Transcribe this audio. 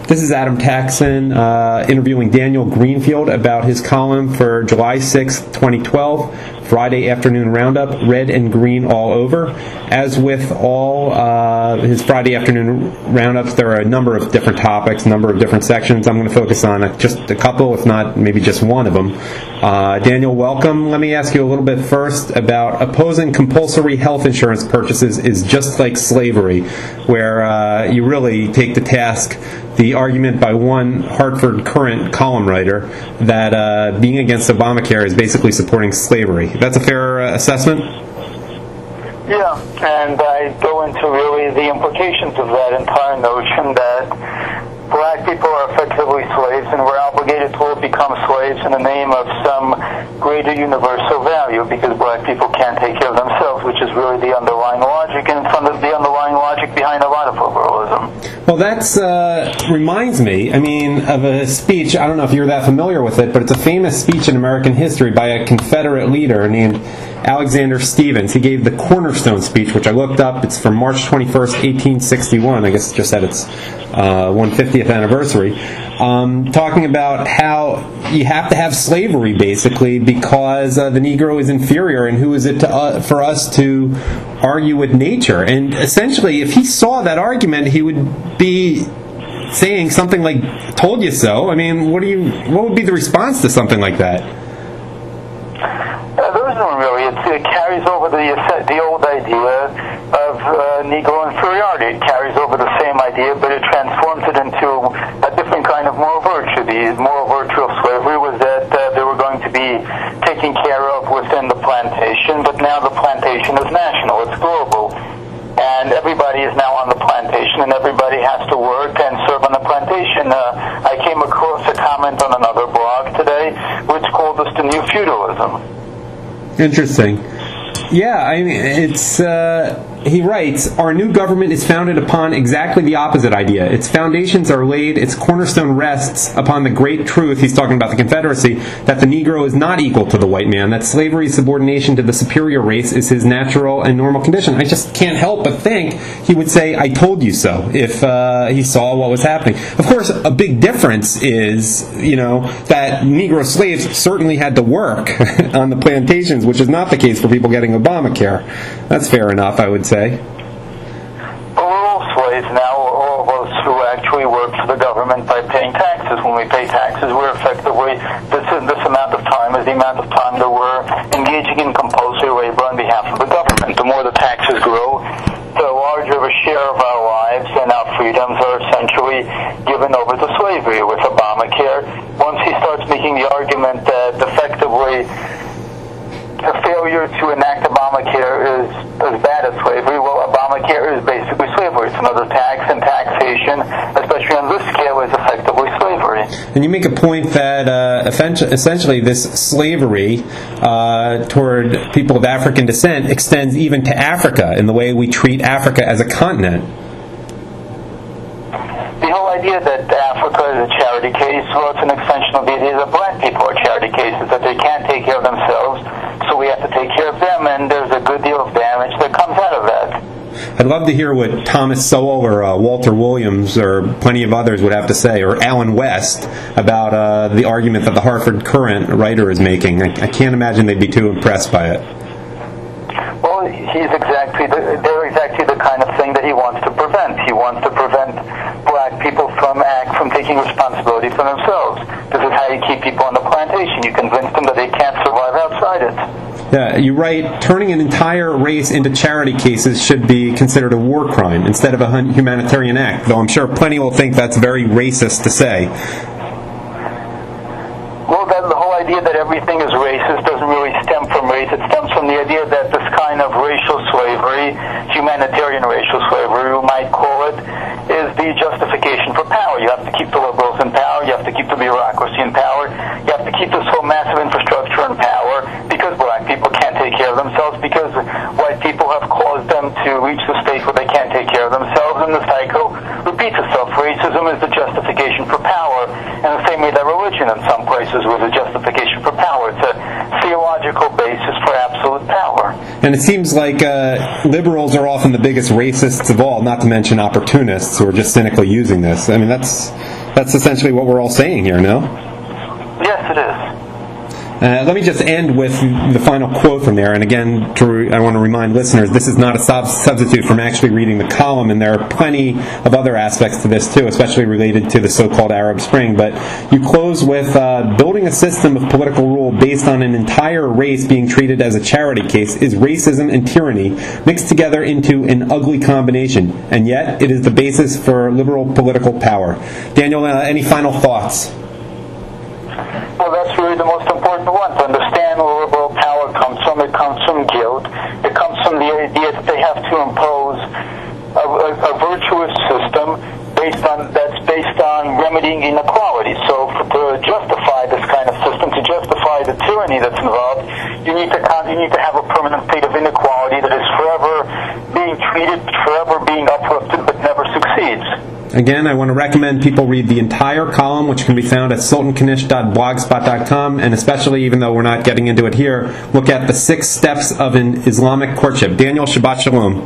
This is Adam Taxin interviewing Daniel Greenfield about his column for July 6th, 2012, Friday Afternoon Roundup, red and green all over. As with all his Friday Afternoon Roundups, there are a number of different topics, a number of different sections. I'm going to focus on just a couple, if not maybe just one of them. Daniel, welcome. Let me ask you a little bit first about opposing compulsory health insurance purchases is just like slavery, where you really take to task the argument by one Hartford Courant column writer that being against Obamacare is basically supporting slavery. That's a fair assessment? Yeah, and I go into really the implications of that entire notion that black people are effectively slaves and we're obligated to all become slaves in the name of some greater universal value because black people can't take care of themselves, which is really the underlying logic and the underlying logic behind a lot of liberalism. Well, that's reminds me, of a speech. I don't know if you're that familiar with it, but it's a famous speech in American history by a Confederate leader named Alexander Stephens. He gave the Cornerstone speech, which I looked up. It's from March 21st, 1861. I guess just at its 150th anniversary. Talking about how you have to have slavery, basically, because the Negro is inferior, and who is it for us to argue with nature? And essentially, if he saw that argument, he would be saying something like, told you so. What would be the response to something like that? There isn't really. It carries over the old idea of Negro inferiority. It carries over the same idea, but it transforms it into a different kind of moral virtue. The moral virtue of slavery was that they were going to be taken care of within the plantation, but now the plantation is national. It's global. And everybody is now on the plantation, and everybody has to work and serve on the plantation. I came across a comment on another blog today which called this the new feudalism. Interesting. Yeah, it's he writes, our new government is founded upon exactly the opposite idea. Its foundations are laid, its cornerstone rests upon the great truth, he's talking about the Confederacy, that the Negro is not equal to the white man, that slavery's subordination to the superior race is his natural and normal condition. I just can't help but think he would say, I told you so, if he saw what was happening. Of course, a big difference is, that Negro slaves certainly had to work on the plantations, which is not the case for people getting Obamacare. That's fair enough, I would say. Well, we're all slaves now, all of us who actually work for the government by paying taxes. When we pay taxes, we're effectively, this amount of time is the amount of time that we're engaging in compulsory labor on behalf of the government. The more the taxes grow, the larger of a share of our lives and our freedoms are essentially given over to slavery. With Obamacare, once he starts making the argument that effectively a failure to enact Obamacare is as bad as slavery, well, Obamacare is basically slavery. It's another tax, and taxation, especially on this scale, is effectively slavery. And you make a point that essentially this slavery toward people of African descent extends even to Africa in the way we treat Africa as a continent. The whole idea that Africa is a charity case, well, it's an extension of the idea that black people are charity cases, that they can't take care of themselves, so we have to take care of them, and there's a good deal of damage that comes out of that. I'd love to hear what Thomas Sowell or Walter Williams or plenty of others would have to say, or Alan West, about the argument that the Hartford Courant writer is making. I can't imagine they'd be too impressed by it. Well, they're exactly the kind of thing that he wants to prevent. He wants to prevent black people from taking responsibility for themselves. This is how you keep people on the plantation. You convince them that they can't survive outside it. Yeah, you write, turning an entire race into charity cases should be considered a war crime instead of a humanitarian act, though I'm sure plenty will think that's very racist to say. Well, the whole idea that everything is racist doesn't really stem from race. It stems from the idea that this kind of racial slavery, humanitarian racial slavery, we might call it, is the justification for power. You have to keep the liberals in power. You have to keep the bureaucracy in power. You have to keep this whole massive infrastructure in power because black people can't take care of themselves, because white people have caused them to reach the state where they can't take care of themselves, and the cycle repeats itself. Racism is the justification for power, in the same way that religion in some places was a justification for power. It's a theological basis for absolute power. And it seems like liberals are often the biggest racists of all, not to mention opportunists who are just cynically using this. That's That's essentially what we're all saying here, no? Yes, it is. Let me just end with the final quote from there. And again, I want to remind listeners, this is not a substitute from actually reading the column, and there are plenty of other aspects to this too, especially related to the so-called Arab Spring. But you close with building a system of political rule based on an entire race being treated as a charity case is racism and tyranny mixed together into an ugly combination, and yet it is the basis for liberal political power. Daniel, any final thoughts? Well, that's really the most important one, to understand where liberal power comes from. It comes from guilt. It comes from the idea that they have to impose a virtuous system that's based on remedying inequality. So to justify this kind of system, to justify the tyranny that's involved, you need to have a permanent state of inequality that is forever being treated, forever being uplifted, but never succeeds. Again, I want to recommend people read the entire column, which can be found at sultankanish.blogspot.com, and especially, even though we're not getting into it here, look at the 6 steps of an Islamic courtship. Daniel, Shabbat Shalom.